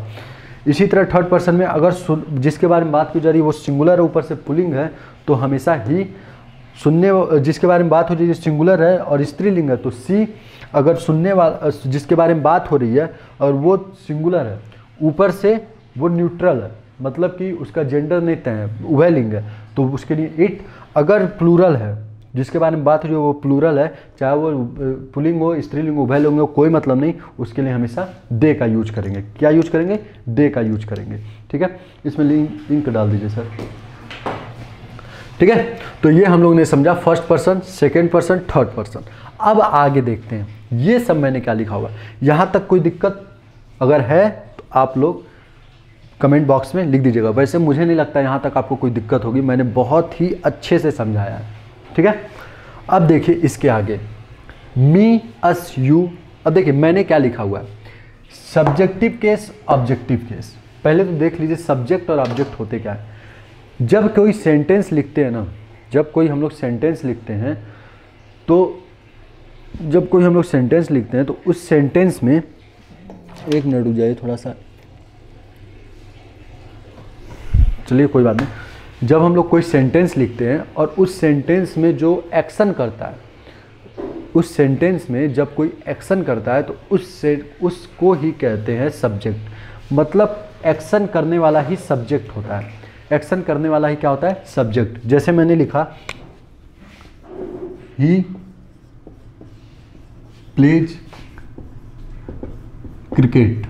इसी तरह थर्ड पर्सन में अगर जिसके बारे में बात की जा रही है वो सिंगुलर है ऊपर से पुल्लिंग है तो हमेशा ही सुनने जिसके बारे में बात हो रही है सिंगुलर है और स्त्रीलिंग है, तो सी अगर सुनने वाला जिसके बारे में बात हो रही है और वो सिंगुलर है, ऊपर से वो न्यूट्रल है, मतलब कि उसका जेंडर नहीं तय है, उभयलिंग है, तो उसके लिए इट। अगर प्लूरल है, जिसके बारे में बात हो रही है वो प्लूरल है, चाहे वो पुल्लिंग हो, स्त्रीलिंग, उभयलिंग हो, कोई मतलब नहीं, उसके लिए हमेशा दे का यूज करेंगे। क्या यूज करेंगे? दे का यूज करेंगे। ठीक है, इसमें लिंक डाल दीजिए सर। ठीक है, तो ये हम लोग ने समझा first person, second person, third person. अब आगे देखते हैं ये सब मैंने क्या लिखा हुआ है। यहाँ तक कोई दिक्कत अगर है तो आप लोग कमेंट बॉक्स में लिख दीजिएगा। वैसे मुझे नहीं लगता यहाँ तक आपको कोई दिक्कत होगी, मैंने बहुत ही अच्छे से समझाया है। ठीक है, अब देखिए इसके आगे मी, अस, यू। अब देखिए मैंने क्या लिखा हुआ है, सब्जेक्टिव केस, ऑब्जेक्टिव केस। पहले तो देख लीजिए सब्जेक्ट और ऑब्जेक्ट होते क्या है। जब कोई सेंटेंस लिखते हैं ना, जब कोई हम लोग सेंटेंस लिखते हैं तो उस सेंटेंस में, एक मिनट रुक जाइए थोड़ा सा, चलिए कोई बात नहीं। जब हम लोग कोई सेंटेंस लिखते हैं और उस सेंटेंस में जो एक्शन करता है, उस सेंटेंस में जब कोई एक्शन करता है तो उसको ही कहते हैं सब्जेक्ट। मतलब एक्शन करने वाला ही सब्जेक्ट होता है। एक्शन करने वाला ही क्या होता है? सब्जेक्ट। जैसे मैंने लिखा ही प्लेज क्रिकेट,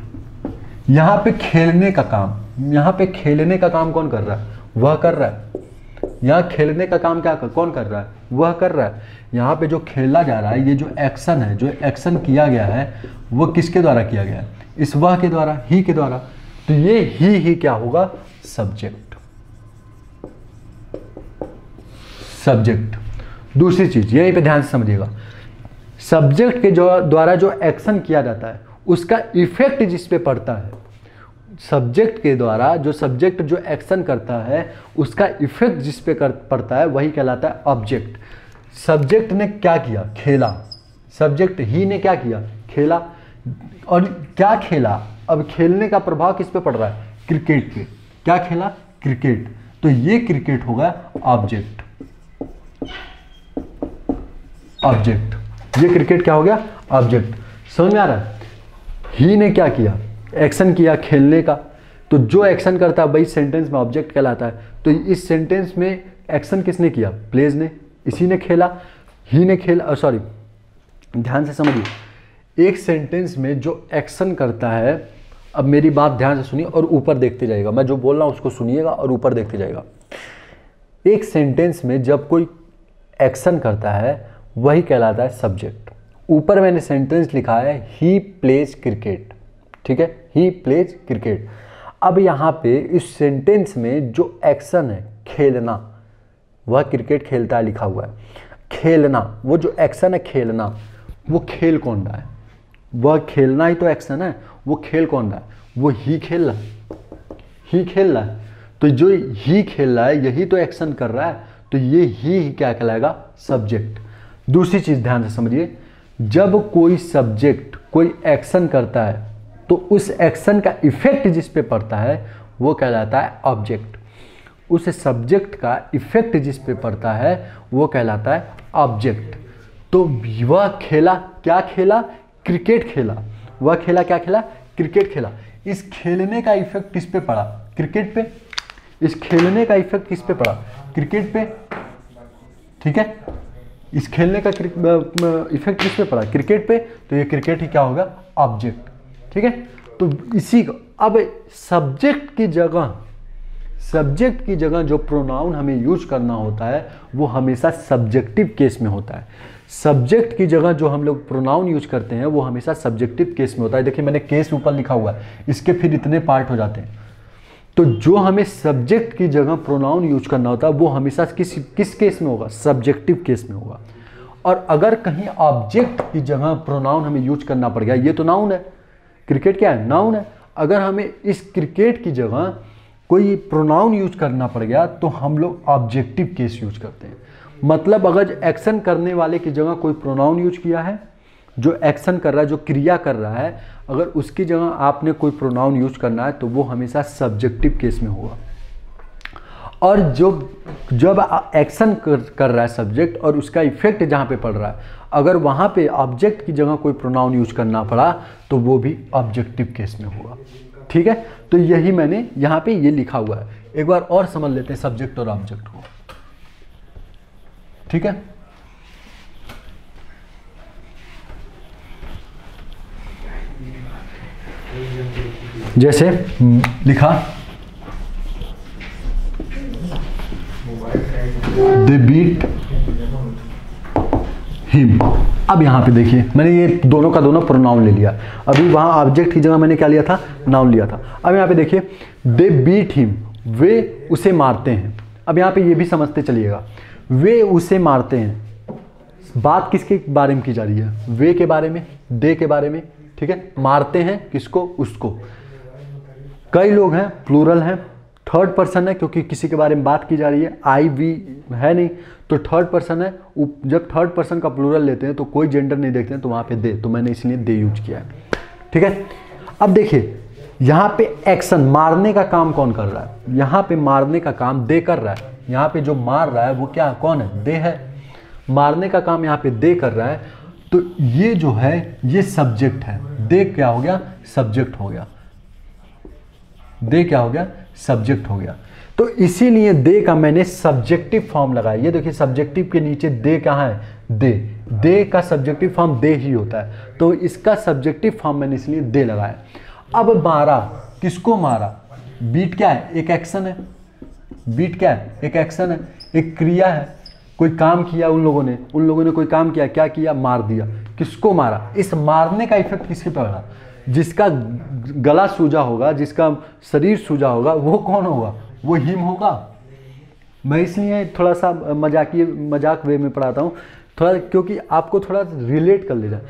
यहां पे खेलने का काम, यहां पे खेलने का काम कौन कर रहा है? वह कर रहा है। यहां खेलने का काम कौन कर रहा है? वह कर रहा है। यहां पे जो खेला जा रहा है, ये जो एक्शन है, जो एक्शन किया गया है, वो किसके द्वारा किया गया है? इस वह के द्वारा, ही के द्वारा। तो ये ही क्या होगा? सब्जेक्ट। सब्जेक्ट। दूसरी चीज यहीं पे ध्यान से समझिएगा, सब्जेक्ट के द्वारा जो एक्शन किया जाता है उसका इफेक्ट जिस पे पड़ता है, सब्जेक्ट के द्वारा जो सब्जेक्ट जो एक्शन करता है उसका इफेक्ट जिस पे पड़ता है वही कहलाता है ऑब्जेक्ट। सब्जेक्ट ने क्या किया? खेला। सब्जेक्ट ही ने क्या किया? खेला। और क्या खेला? अब खेलने का प्रभाव किस पे पड़ रहा है? क्रिकेट पे। क्या खेला? क्रिकेट। तो ये क्रिकेट होगा ऑब्जेक्ट। ऑब्जेक्ट, ये क्रिकेट क्या हो गया? ऑब्जेक्ट। समझ में आ रहा है? ही ने क्या किया? एक्शन किया खेलने का। तो जो एक्शन करता है वही सेंटेंस में ऑब्जेक्ट कहलाता है। तो इस सेंटेंस में एक्शन किसने किया? प्लेज ने। इसी ने खेला, ही ने खेला। सॉरी, ध्यान से समझिए, एक सेंटेंस में जो एक्शन करता है, अब मेरी बात ध्यान से सुनिए और ऊपर देखते जाइएगा, मैं जो बोल रहा हूं उसको सुनिएगा और ऊपर देखते जाइएगा। एक सेंटेंस में जब कोई एक्शन करता है वही कहलाता है सब्जेक्ट। ऊपर मैंने सेंटेंस लिखा है ही प्लेज क्रिकेट। ठीक है, ही प्लेज क्रिकेट। अब यहाँ पे इस सेंटेंस में जो एक्शन है खेलना, वह क्रिकेट खेलता है लिखा हुआ है। खेलना, वो जो एक्शन है खेलना, वो खेल कौन रहा है? वह खेलना ही तो एक्शन है। वो खेल कौन रहा है? वो ही खेल रहा है। ही खेल रहा है। तो जो ही खेल रहा है यही तो एक्शन कर रहा है। तो ये ही क्या कहलाएगा? सब्जेक्ट। दूसरी चीज ध्यान से समझिए, जब कोई सब्जेक्ट कोई एक्शन करता है तो उस एक्शन का इफेक्ट जिस पे पड़ता है वो कहलाता है ऑब्जेक्ट। उस सब्जेक्ट का इफेक्ट जिस पे पड़ता है वो कहलाता है ऑब्जेक्ट। तो वह खेला, क्या खेला? क्रिकेट खेला। वह खेला, क्या खेला? क्रिकेट खेला। इस खेलने का इफेक्ट किस पे पड़ा? क्रिकेट पे। इस खेलने का इफेक्ट किस पे पड़ा? क्रिकेट पे। ठीक है, इस खेलने का इफेक्ट किस पे पड़ा? क्रिकेट पे। तो ये क्रिकेट ही क्या होगा? ऑब्जेक्ट। ठीक है, तो इसी को अब सब्जेक्ट की जगह जो प्रोनाउन हमें यूज करना होता है वो हमेशा सब्जेक्टिव केस में होता है। सब्जेक्ट की जगह जो हम लोग प्रोनाउन यूज करते हैं वो हमेशा सब्जेक्टिव केस में होता है। देखिए मैंने केस ऊपर लिखा हुआ है, इसके फिर इतने पार्ट हो जाते हैं। तो जो हमें सब्जेक्ट की जगह प्रोनाउन यूज करना होता है वो हमेशा किस केस में होगा? सब्जेक्टिव केस में होगा। और अगर कहीं ऑब्जेक्ट की जगह प्रोनाउन हमें यूज करना पड़ गया, ये तो नाउन है, क्रिकेट क्या है? नाउन है। अगर हमें इस क्रिकेट की जगह कोई प्रोनाउन यूज करना पड़ गया तो हम लोग ऑब्जेक्टिव केस यूज करते हैं। मतलब अगर एक्शन करने वाले की जगह कोई प्रोनाउन यूज किया है, जो एक्शन कर रहा है, जो क्रिया कर रहा है, अगर उसकी जगह आपने कोई प्रोनाउन यूज करना है तो वो हमेशा सब्जेक्टिव केस में होगा। और जब एक्शन कर रहा है सब्जेक्ट और उसका इफेक्ट जहाँ पे पड़ रहा है, अगर वहाँ पे ऑब्जेक्ट की जगह कोई प्रोनाउन यूज करना पड़ा तो वो भी ऑब्जेक्टिव केस में होगा। ठीक है, तो यही मैंने यहाँ पे ये लिखा हुआ है। एक बार और समझ लेते हैं सब्जेक्ट और ऑब्जेक्ट को। ठीक है, जैसे लिखा दे बीट हिम। अब यहाँ पे देखिए मैंने ये दोनों का दोनों प्रोनाउन ले लिया। अभी वहाँ ऑब्जेक्ट की जगह मैंने क्या लिया था, नाउन लिया था। अब यहाँ पे देखिए दे बीट हिम, वे उसे मारते हैं। अब यहाँ पे ये भी समझते चलिएगा, वे उसे मारते हैं, बात किसके बारे में की जा रही है, वे के बारे में, दे के बारे में। ठीक है, मारते हैं किसको, उसको। कई लोग हैं, प्लूरल हैं, थर्ड पर्सन है क्योंकि किसी के बारे में बात की जा रही है, आई वी है नहीं तो थर्ड पर्सन है। जब थर्ड पर्सन का प्लूरल लेते हैं तो कोई जेंडर नहीं देखते हैं, तो वहाँ पे दे, तो मैंने इसलिए दे यूज किया है। ठीक है, अब देखिए यहाँ पे एक्शन मारने का काम कौन कर रहा है, यहाँ पे मारने का काम दे कर रहा है। यहाँ पे जो मार रहा है वो क्या, कौन है, दे है। मारने का काम यहाँ पे दे कर रहा है, तो ये जो है ये सब्जेक्ट है। दे क्या हो गया, सब्जेक्ट हो गया। दे क्या हो गया, सब्जेक्ट हो गया। तो इसीलिए दे का मैंने सब्जेक्टिव फॉर्म लगाया। ये देखिए सब्जेक्टिव के नीचे दे कहाँ है, दे। दे का सब्जेक्टिव फॉर्म दे ही होता है, तो इसका सब्जेक्टिव फॉर्म मैंने इसलिए दे लगाया। अब मारा, किसको मारा, बीट क्या है, एक एक्शन है। बीट क्या है, एक एक्शन है, एक क्रिया है। कोई काम किया उन लोगों ने कोई काम किया, क्या किया, मार दिया। किसको मारा, इस मारने का इफेक्ट किसके पे पड़ा, जिसका गला सूजा होगा, जिसका शरीर सूजा होगा, वो कौन होगा, वो हिम होगा। मैं इसलिए थोड़ा सा मजाक वे में पढ़ाता हूँ थोड़ा, क्योंकि आपको थोड़ा रिलेट कर ले जाए।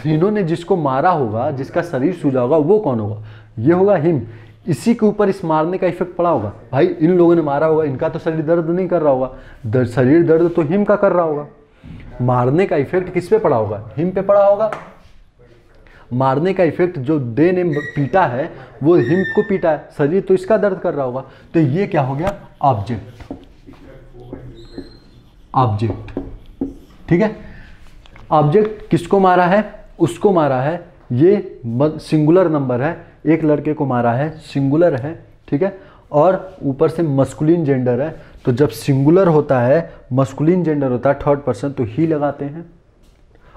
इन्होंने जिसको मारा होगा, जिसका शरीर सूजा होगा, वो कौन होगा, ये होगा हिम। इसी के ऊपर इस मारने का इफेक्ट पड़ा होगा। भाई इन लोगों ने मारा होगा, इनका तो शरीर दर्द नहीं कर रहा होगा, शरीर दर्द तो हिम का कर रहा होगा। मारने का इफेक्ट किस पे पड़ा होगा, हिम पे पड़ा होगा। मारने का इफेक्ट जो दे ने पीटा है वो हिम को पीटा है, शरीर तो इसका दर्द कर रहा होगा। तो ये क्या हो गया, ऑब्जेक्ट। ऑब्जेक्ट, ठीक है। ऑब्जेक्ट किसको मारा है, उसको मारा है। ये सिंगुलर नंबर है, एक लड़के को मारा है, सिंगुलर है, ठीक है। और ऊपर से मस्कुलिन जेंडर है, तो जब सिंगुलर होता है, मस्कुलिन जेंडर होता है, थर्ड पर्सन, तो ही लगाते हैं।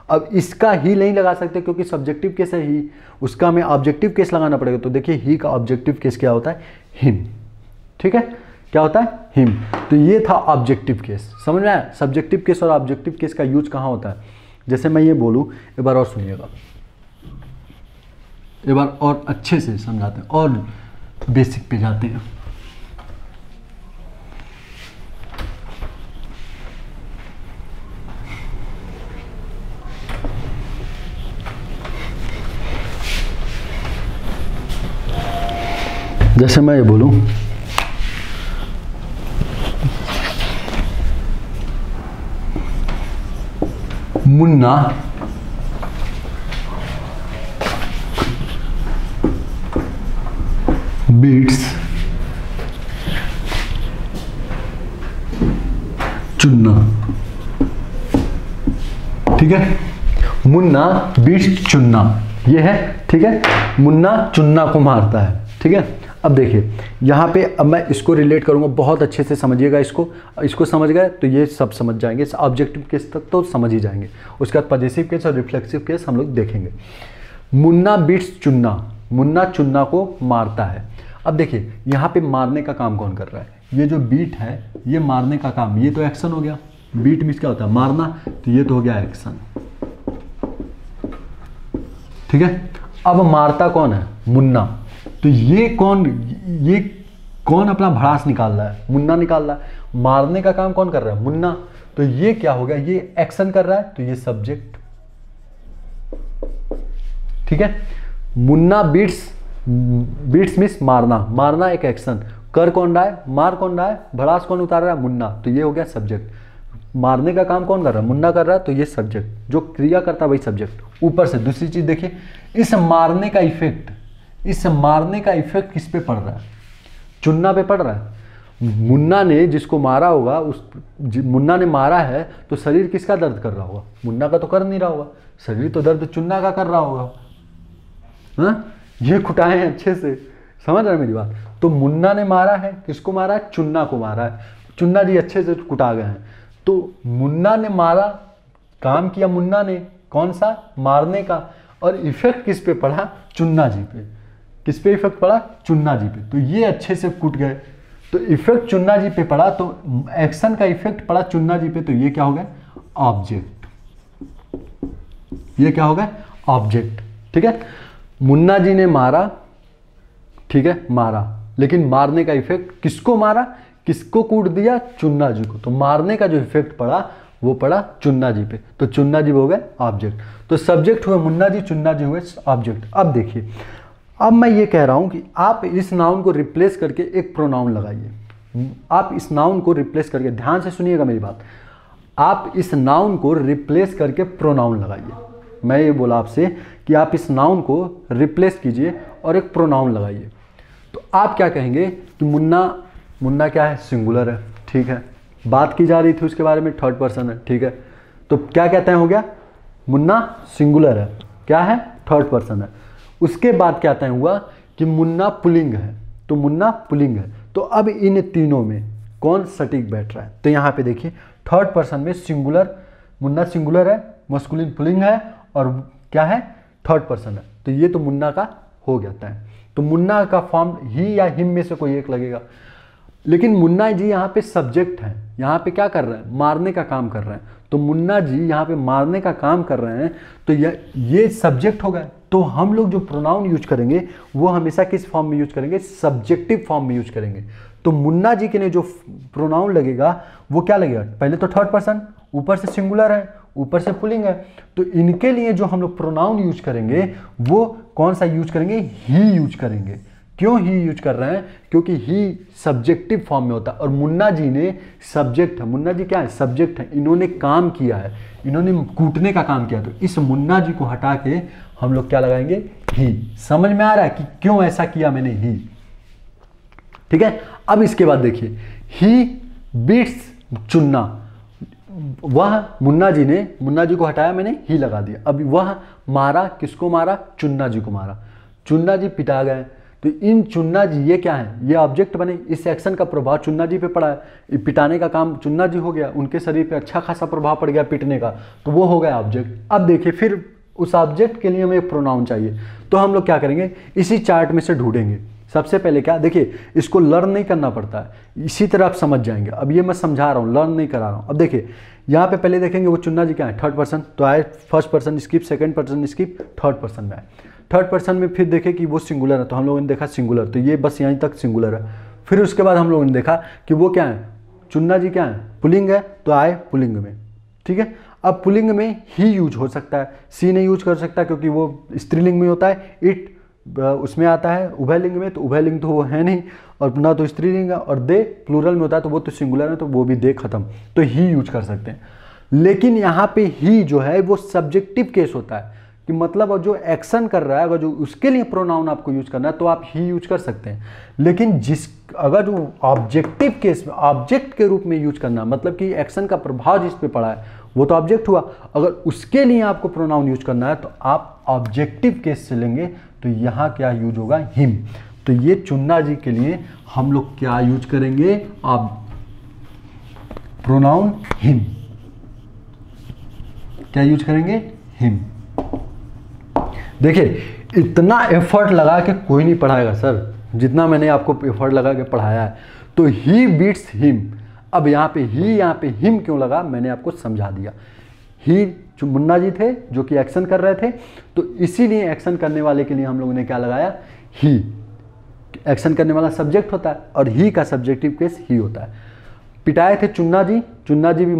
अब इसका ही नहीं लगा सकते क्योंकि सब्जेक्टिव केस है ही, उसका हमें ऑब्जेक्टिव केस लगाना पड़ेगा। तो देखिए ही का ऑब्जेक्टिव केस क्या होता है, हिम, ठीक है। क्या होता है, हिम। तो ये था ऑब्जेक्टिव केस, समझ में आया। सब्जेक्टिव केस और ऑब्जेक्टिव केस का यूज कहाँ होता है, जैसे मैं ये बोलूँ, एक बार और सुनिएगा, एक बार और अच्छे से समझाते हैं और बेसिक पे जाते हैं। जैसे मैं ये बोलूं, मुन्ना बीट्स चुन्ना, ठीक है। मुन्ना बीट्स चुन्ना, ये है, ठीक है। मुन्ना चुन्ना को मारता है, ठीक है। अब देखिए यहाँ पे, अब मैं इसको रिलेट करूँगा, बहुत अच्छे से समझिएगा इसको समझ गए तो ये सब समझ जाएंगे। ऑब्जेक्टिव केस तक तो समझ ही जाएंगे, उसके बाद पॉजिटिव केस और रिफ्लेक्सिव केस हम लोग देखेंगे। मुन्ना बीट्स चुन्ना, मुन्ना चुन्ना को मारता है। अब देखिए यहाँ पे मारने का काम कौन कर रहा है, ये जो बीट है ये मारने का काम, ये तो एक्शन हो गया। बीट मीन्स क्या होता है, मारना, तो ये तो हो गया एक्शन, ठीक है। अब मारता कौन है, मुन्ना, तो ये कौन अपना भड़ास निकाल रहा है, मुन्ना निकाल रहा है। मारने का काम कौन कर रहा है, मुन्ना, तो ये क्या हो गया, ये एक्शन कर रहा है, तो ये सब्जेक्ट, ठीक है। मुन्ना बीट्स मीन्स मारना, मारना एक एक्शन, कर कौन रहा है, मार कौन रहा है, भड़ास कौन उतार रहा है, मुन्ना, तो ये हो गया सब्जेक्ट। मारने का काम कौन कर रहा है, मुन्ना कर रहा है, तो ये सब्जेक्ट, जो क्रिया करता है वही सब्जेक्ट। ऊपर से दूसरी चीज देखिए, इस मारने का इफेक्ट किस पे पड़ रहा है, चुन्ना पे पड़ रहा है। मुन्ना ने जिसको मारा होगा, मुन्ना ने मारा है तो शरीर किसका दर्द कर रहा होगा? मुन्ना का तो कर नहीं रहा होगा, शरीर तो दर्द चुन्ना का कर रहा होगा। हाँ, ये कुटाए हैं अच्छे से, समझ रहे मेरी बात? तो मुन्ना ने मारा है, किसको मारा है? चुन्ना को मारा है। चुन्ना जी अच्छे से कुटा गए हैं। तो मुन्ना ने मारा, काम किया मुन्ना ने, कौन सा? मारने का। और इफेक्ट किस पे पड़ा? चुन्ना जी पे। किस पे इफेक्ट पड़ा? चुन्ना जी पे। तो ये अच्छे से कुट गए, तो इफेक्ट चुन्ना जी पे पड़ा, तो एक्शन का इफेक्ट पड़ा चुन्ना जी पे, तो ये क्या हो गया? ऑब्जेक्ट। ये क्या हो गया? ऑब्जेक्ट। ठीक है, मुन्ना जी ने मारा, ठीक है, मारा, लेकिन मारने का इफेक्ट किसको मारा? किसको कूट दिया? चुन्ना जी को। तो मारने का जो इफेक्ट पड़ा वो पड़ा चुन्ना जी पे, तो चुन्ना जी हो गए ऑब्जेक्ट। तो सब्जेक्ट हुए मुन्ना जी, चुन्ना जी हुए ऑब्जेक्ट। अब देखिए, अब मैं ये कह रहा हूं कि आप इस नाउन को रिप्लेस करके एक प्रोनाउन लगाइए। आप इस नाउन को रिप्लेस करके, ध्यान से सुनिएगा मेरी बात, आप इस नाउन को रिप्लेस करके प्रोनाउन लगाइए। मैं ये बोला आपसे कि आप इस नाउन को रिप्लेस कीजिए और एक प्रोनाउन लगाइए। तो आप क्या कहेंगे कि मुन्ना, मुन्ना क्या है? सिंगुलर है, ठीक है, बात की जा रही थी उसके बारे में, थर्ड पर्सन है, ठीक है। तो क्या कहते हैं? हो गया, मुन्ना सिंगुलर है, क्या है? थर्ड पर्सन है। उसके बाद क्या तय हुआ कि मुन्ना पुल्लिंग है, तो मुन्ना पुल्लिंग है। तो अब इन तीनों में कौन सटीक बैठ रहा है? तो यहाँ पे देखिए, थर्ड पर्सन में सिंगुलर, मुन्ना सिंगुलर है, मस्कुलिन पुल्लिंग है, और क्या है? थर्ड पर्सन है। तो ये तो मुन्ना का हो गया तय। तो मुन्ना का फॉर्म ही या हिम में से कोई एक लगेगा। लेकिन मुन्ना जी यहाँ पे सब्जेक्ट है, यहाँ पे क्या कर रहे हैं? मारने का काम कर रहे हैं। तो मुन्ना जी यहाँ पे मारने का काम कर रहे हैं, तो ये सब्जेक्ट हो गया। तो हम लोग जो प्रोनाउन यूज करेंगे वो हमेशा किस फॉर्म में यूज करेंगे? सब्जेक्टिव फॉर्म में यूज करेंगे। तो मुन्ना जी के लिए जो प्रोनाउन लगेगा वो क्या लगेगा? पहले तो थर्ड पर्सन, ऊपर से सिंगुलर है, ऊपर से पुल्लिंग है। तो इनके लिए जो हम लोग प्रोनाउन यूज करेंगे वो कौन सा यूज करेंगे? ही यूज करेंगे। क्यों ही यूज कर रहे हैं? क्योंकि ही सब्जेक्टिव फॉर्म में होता है और मुन्ना जी ने सब्जेक्ट है। मुन्ना जी क्या है? सब्जेक्ट है। इन्होंने काम किया है, इन्होंने कूटने का काम किया। तो इस मुन्ना जी को हटा के हम लोग क्या लगाएंगे? ही। समझ में आ रहा है कि क्यों ऐसा किया मैंने? ही, ठीक है। अब इसके बाद देखिए, ही बीट्स चुन्ना। वह मुन्ना जी को हटाया मैंने, ही लगा दिया। अब वह मारा, किसको मारा? चुन्ना जी को मारा। चुन्ना जी पिटा गए, तो इन चुन्ना जी ये क्या है? ये ऑब्जेक्ट बने। इस एक्शन का प्रभाव चुन्ना जी पे पड़ा है, पिटाने का काम चुन्ना जी हो गया, उनके शरीर पे अच्छा खासा प्रभाव पड़ गया पिटने का, तो वो हो गया ऑब्जेक्ट। अब देखिए, फिर उस ऑब्जेक्ट के लिए हमें एक प्रोनाउन चाहिए, तो हम लोग क्या करेंगे? इसी चार्ट में से ढूंढेंगे। सबसे पहले क्या, देखिए, इसको लर्न नहीं करना पड़ता है, इसी तरह आप समझ जाएंगे। अब ये मैं समझा रहा हूँ, लर्न नहीं करा रहा हूँ। अब देखिए, यहाँ पे पहले देखेंगे वो चुन्ना जी क्या है? Third person. तो आए first person skip, second person skip, third person में आए। थर्ड पर्सन में फिर देखे कि वो सिंगुलर है, तो हम लोगों ने देखा सिंगुलर, तो ये बस यहीं तक सिंगुलर है। फिर उसके बाद हम लोगों ने देखा कि वो क्या है? चुन्ना जी क्या है? पुल्लिंग है, तो आए पुल्लिंग में, ठीक है। अब पुल्लिंग में ही यूज हो सकता है, सी नहीं यूज कर सकता क्योंकि वो स्त्रीलिंग में होता है। इट उसमें आता है उभयलिंग में, तो उभयलिंग तो वो है नहीं, और ना तो स्त्रीलिंग है। और दे प्लूरल में होता है, तो वो तो सिंगुलर है, तो वो भी दे खत्म, तो ही यूज कर सकते हैं। लेकिन यहाँ पे ही जो है वो सब्जेक्टिव केस होता है, कि मतलब जो एक्शन कर रहा है, अगर जो उसके लिए प्रोनाउन आपको यूज करना है तो आप ही यूज कर सकते हैं। लेकिन अगर जो ऑब्जेक्टिव केस में ऑब्जेक्ट के रूप में यूज करना, मतलब कि एक्शन का प्रभाव जिस पे पड़ा है वो तो ऑब्जेक्ट हुआ, अगर उसके लिए आपको प्रोनाउन यूज करना है तो आप ऑब्जेक्टिव केस से लेंगे। तो यहाँ क्या यूज होगा? हिम। तो ये चुन्ना जी के लिए हम लोग क्या यूज करेंगे? Pronoun him. क्या यूज करेंगे? हिम। देखिए, इतना एफर्ट लगा के कोई नहीं पढ़ाएगा सर, जितना मैंने आपको एफर्ट लगा के पढ़ाया है। तो ही बीट्स हिम। अब यहाँ पे ही, यहाँ पे हिम क्यों लगा, मैंने आपको समझा दिया। ही जो मुन्ना जी थे जो कि एक्शन कर रहे थे, तो इसीलिए एक्शन करने वाले के लिए हम लोगों ने क्या लगाया? ही। एक्शन करने वाला सब्जेक्ट होता है और ही का सब्जेक्टिव केस ही होता है। पिटाए थे चुन्ना जी भी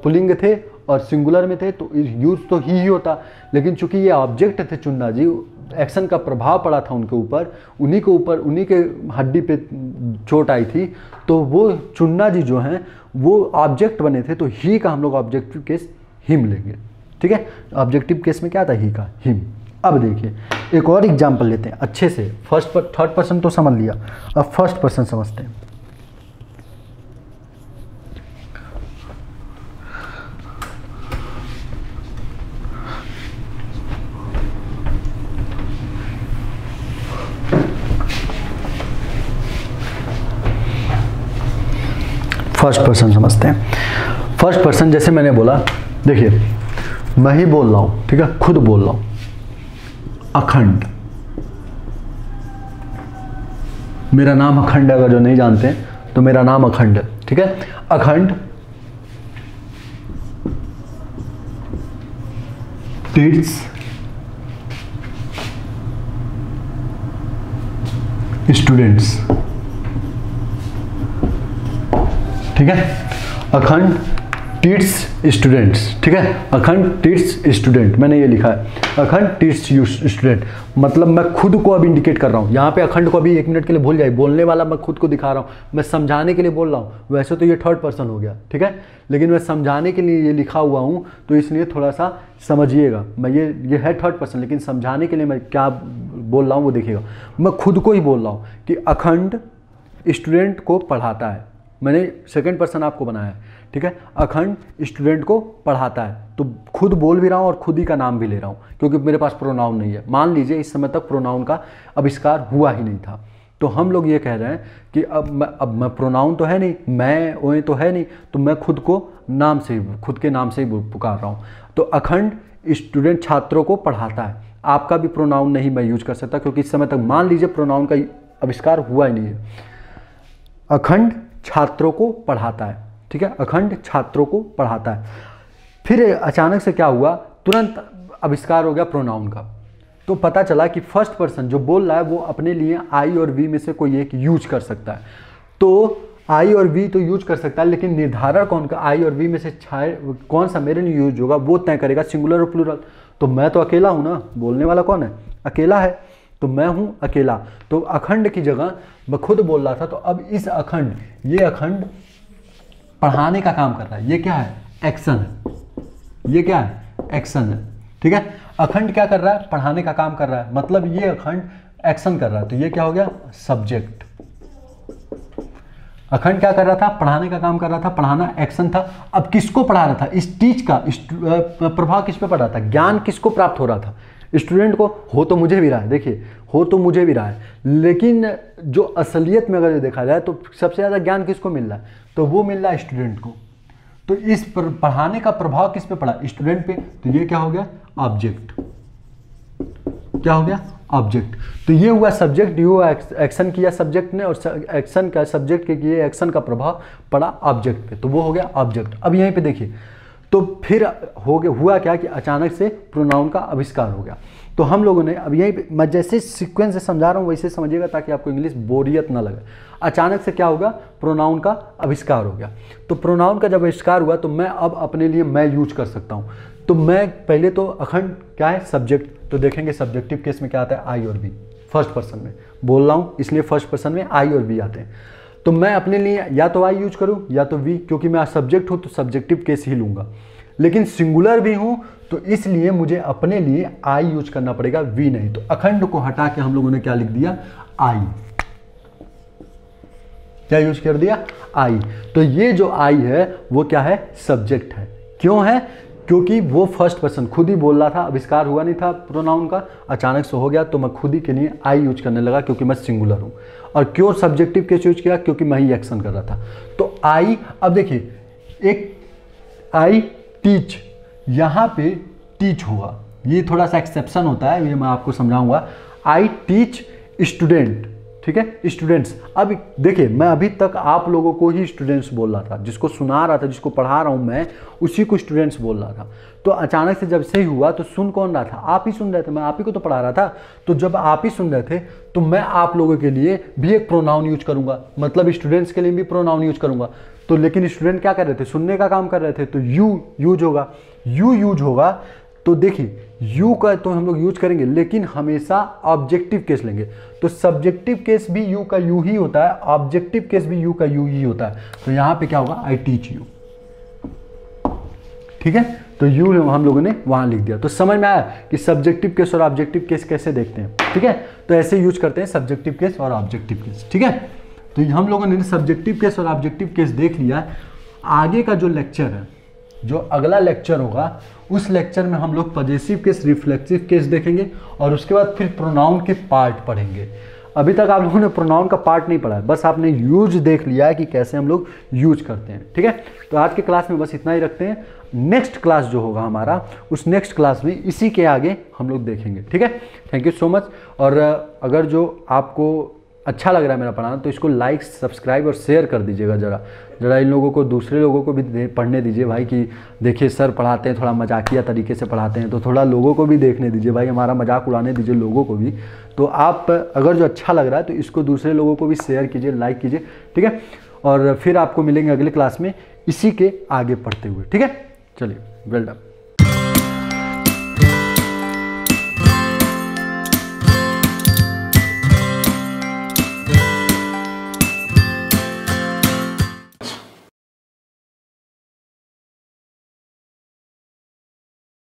पुल्लिंग थे और सिंगुलर में थे, तो यूज तो ही होता। लेकिन चूंकि ये ऑब्जेक्ट थे चुन्ना जी, एक्शन का प्रभाव पड़ा था उनके ऊपर, उन्हीं के हड्डी पे चोट आई थी, तो वो चुन्ना जी जो हैं वो ऑब्जेक्ट बने थे, तो ही का हम लोग ऑब्जेक्टिव केस हिम लेंगे, ठीक है। ऑब्जेक्टिव केस में क्या था? ही का हिम। अब देखिए, एक और एग्जाम्पल लेते हैं अच्छे से। थर्ड पर्सन तो समझ लिया, अब फर्स्ट पर्सन समझते हैं। फर्स्ट पर्सन समझते हैं। फर्स्ट पर्सन जैसे मैंने बोला, देखिए मैं ही बोल रहा हूं, ठीक है, खुद बोल रहा हूं, अखंड, मेरा नाम अखंड है, अगर जो नहीं जानते हैं तो मेरा नाम अखंड है, ठीक है। अखंड टीच स्टूडेंट्स, ठीक है, अखंड टीट्स स्टूडेंट्स, ठीक है, अखंड टीट्स स्टूडेंट, मैंने ये लिखा है अखंड टीट्स स्टूडेंट, मतलब मैं खुद को अब इंडिकेट कर रहा हूँ। यहाँ पे अखंड को अभी 1 मिनट के लिए भूल जाए, बोलने वाला मैं खुद को दिखा रहा हूँ, मैं समझाने के लिए बोल रहा हूँ। वैसे तो ये थर्ड पर्सन हो गया, ठीक है, लेकिन मैं समझाने के लिए ये लिखा हुआ हूँ, तो इसलिए थोड़ा सा समझिएगा। मैं ये है थर्ड पर्सन, लेकिन समझाने के लिए मैं क्या बोल रहा हूँ वो देखिएगा। मैं खुद को ही बोल रहा हूँ कि अखंड स्टूडेंट को पढ़ाता है, मैंने सेकंड पर्सन आपको बनाया है, ठीक है, अखंड स्टूडेंट को पढ़ाता है, तो खुद बोल भी रहा हूँ और खुद ही का नाम भी ले रहा हूँ, क्योंकि मेरे पास प्रोनाउन नहीं है। मान लीजिए इस समय तक प्रोनाउन का आविष्कार हुआ ही नहीं था, तो हम लोग ये कह रहे हैं कि अब मैं प्रोनाउन तो है नहीं, मैं ओए तो है नहीं, तो मैं खुद को नाम से ही, खुद के नाम से ही पुकार रहा हूँ। तो अखंड स्टूडेंट छात्रों को पढ़ाता है, आपका भी प्रोनाउन नहीं मैं यूज कर सकता, क्योंकि इस समय तक मान लीजिए प्रोनाउन का आविष्कार हुआ ही नहीं है। अखंड छात्रों को पढ़ाता है, ठीक है, अखंड छात्रों को पढ़ाता है। फिर अचानक से क्या हुआ, तुरंत आविष्कार हो गया प्रोनाउन का, तो पता चला कि फर्स्ट पर्सन जो बोल रहा है वो अपने लिए आई और वी में से कोई एक यूज कर सकता है। तो आई और वी तो यूज कर सकता है, लेकिन निर्धारण कौन का आई और वी में से कौन सा मेरे लिए यूज होगा वो तय करेगा, सिंगुलर और प्लूरल। तो मैं तो अकेला हूँ ना, बोलने वाला कौन है, अकेला है, तो मैं हूँ अकेला। तो अखंड की जगह मैं खुद बोल रहा था, तो अब इस अखंड, ये अखंड पढ़ाने का काम कर रहा है, ये क्या है, एक्शन है, ये क्या है, एक्शन है, ठीक है। अखंड क्या कर रहा है, पढ़ाने का काम कर रहा है, मतलब ये अखंड एक्शन कर रहा है, तो ये क्या हो गया, सब्जेक्ट। अखंड क्या कर रहा था, पढ़ाने का काम कर रहा था, पढ़ाना एक्शन था। अब किसको पढ़ा रहा था, इस टीच का प्रभाव किस पे पड़ रहा था, ज्ञान किसको प्राप्त हो रहा था, स्टूडेंट को। हो तो मुझे भी रहा है, देखिए हो तो मुझे भी रहा है, लेकिन जो असलियत में अगर देखा जाए तो सबसे ज़्यादा ज्ञान किसको मिल रहा है, तो वो मिल रहा है स्टूडेंट को। तो इस पढ़ाने का प्रभाव किस पे पड़ा, स्टूडेंट पे, तो ये क्या हो गया, ऑब्जेक्ट। क्या हो गया, ऑब्जेक्ट। तो ये हुआ सब्जेक्ट, ये हुआ एक्शन किया सब्जेक्ट ने, और एक्शन का सब्जेक्ट के किए एक्शन का प्रभाव पड़ा ऑब्जेक्ट पे, तो वो हो गया ऑब्जेक्ट। अब यहीं पे देखिए, तो फिर हो गया, हुआ क्या कि अचानक से प्रोनाउन का आविष्कार हो गया। तो हम लोगों ने अब यहीं पे, मैं जैसे सीक्वेंस से समझा रहा हूँ वैसे समझिएगा, ताकि आपको इंग्लिश बोरियत ना लगे। अचानक से क्या होगा, प्रोनाउन का आविष्कार हो गया। तो प्रोनाउन का जब आविष्कार हुआ तो मैं अब अपने लिए मैं यूज कर सकता हूँ। तो मैं पहले तो अखंड क्या है, सब्जेक्ट, तो देखेंगे सब्जेक्टिव केस में क्या आता है, आई और वी। फर्स्ट पर्सन में बोल रहा हूँ, इसलिए फर्स्ट पर्सन में आई और वी आते हैं। तो मैं अपने लिए या तो आई यूज करूँ या तो वी, क्योंकि मैं सब्जेक्ट हूँ तो सब्जेक्टिव केस ही लूँगा। लेकिन सिंगुलर भी हूँ तो इसलिए मुझे अपने लिए आई यूज करना पड़ेगा, वी नहीं। तो अखंड को हटा के हम लोगों ने क्या लिख दिया, आई। क्या यूज कर दिया, आई। तो ये जो आई है वो क्या है, सब्जेक्ट है। क्यों है, क्योंकि वो फर्स्ट पर्सन खुद ही बोल रहा था, आविष्कार हुआ नहीं था प्रोनाउन का, अचानक से हो गया, तो मैं खुद ही के लिए आई यूज करने लगा, क्योंकि मैं सिंगुलर हूँ। और क्यों सब्जेक्टिव केस यूज किया, क्योंकि मैं ही एक्शन कर रहा था। तो आई, अब देखिए एक आई टीच, यहाँ पे टीच होगा, ये थोड़ा सा एक्सेप्शन होता है, ये मैं आपको समझाऊंगा। आई टीच स्टूडेंट, ठीक है, स्टूडेंट्स। अब देखिए, मैं अभी तक आप लोगों को ही स्टूडेंट्स बोल रहा था, जिसको सुना रहा था, जिसको पढ़ा रहा हूँ मैं, उसी को स्टूडेंट्स बोल रहा था। तो अचानक से जब से ही हुआ तो सुन कौन रहा था, आप ही सुन रहे थे, मैं आप ही को तो पढ़ा रहा था। तो जब आप ही सुन रहे थे तो मैं आप लोगों के लिए भी एक प्रोनाउन यूज करूंगा, मतलब स्टूडेंट्स के लिए भी प्रोनाउन यूज करूंगा। तो लेकिन स्टूडेंट क्या कर रहे थे, सुनने का काम कर रहे थे, तो यू यूज होगा, यू यूज होगा। तो देखिए यू का तो हम लोग यूज करेंगे, लेकिन हमेशा ऑब्जेक्टिव केस लेंगे। तो सब्जेक्टिव केस भी यू का यू ही होता है, ऑब्जेक्टिव केस भी यू का यू ही होता है। तो यहां पे क्या होगा, आई टीच यू, ठीक है। तो यू हम लोगों ने वहां लिख दिया। तो समझ में आया कि सब्जेक्टिव केस और ऑब्जेक्टिव केस कैसे देखते हैं, ठीक है। तो ऐसे यूज करते हैं सब्जेक्टिव केस और ऑब्जेक्टिव केस, ठीक है। तो हम लोगों ने सब्जेक्टिव केस और ऑब्जेक्टिव केस देख लिया। आगे का जो लेक्चर है, जो अगला लेक्चर होगा, उस लेक्चर में हम लोग पजेसिव केस, रिफ्लेक्सिव केस देखेंगे, और उसके बाद फिर प्रोनाउन के पार्ट पढ़ेंगे। अभी तक आप लोगों ने प्रोनाउन का पार्ट नहीं पढ़ा है, बस आपने यूज देख लिया है कि कैसे हम लोग यूज करते हैं। ठीक है, तो आज के क्लास में बस इतना ही रखते हैं। नेक्स्ट क्लास जो होगा हमारा, उस नेक्स्ट क्लास में इसी के आगे हम लोग देखेंगे। ठीक है, थैंक यू सो मच। और अगर जो आपको अच्छा लग रहा है मेरा पढ़ाना तो इसको लाइक, सब्सक्राइब और शेयर कर दीजिएगा। ज़रा इन लोगों को, दूसरे लोगों को भी पढ़ने दीजिए भाई, कि देखिए सर पढ़ाते हैं, थोड़ा मजाकिया तरीके से पढ़ाते हैं, तो थोड़ा लोगों को भी देखने दीजिए भाई, हमारा मजाक उड़ाने दीजिए लोगों को भी। तो आप अगर जो अच्छा लग रहा है तो इसको दूसरे लोगों को भी शेयर कीजिए, लाइक कीजिए। ठीक है, और फिर आपको मिलेंगे अगले क्लास में इसी के आगे पढ़ते हुए। ठीक है, चलिए, वेल डन।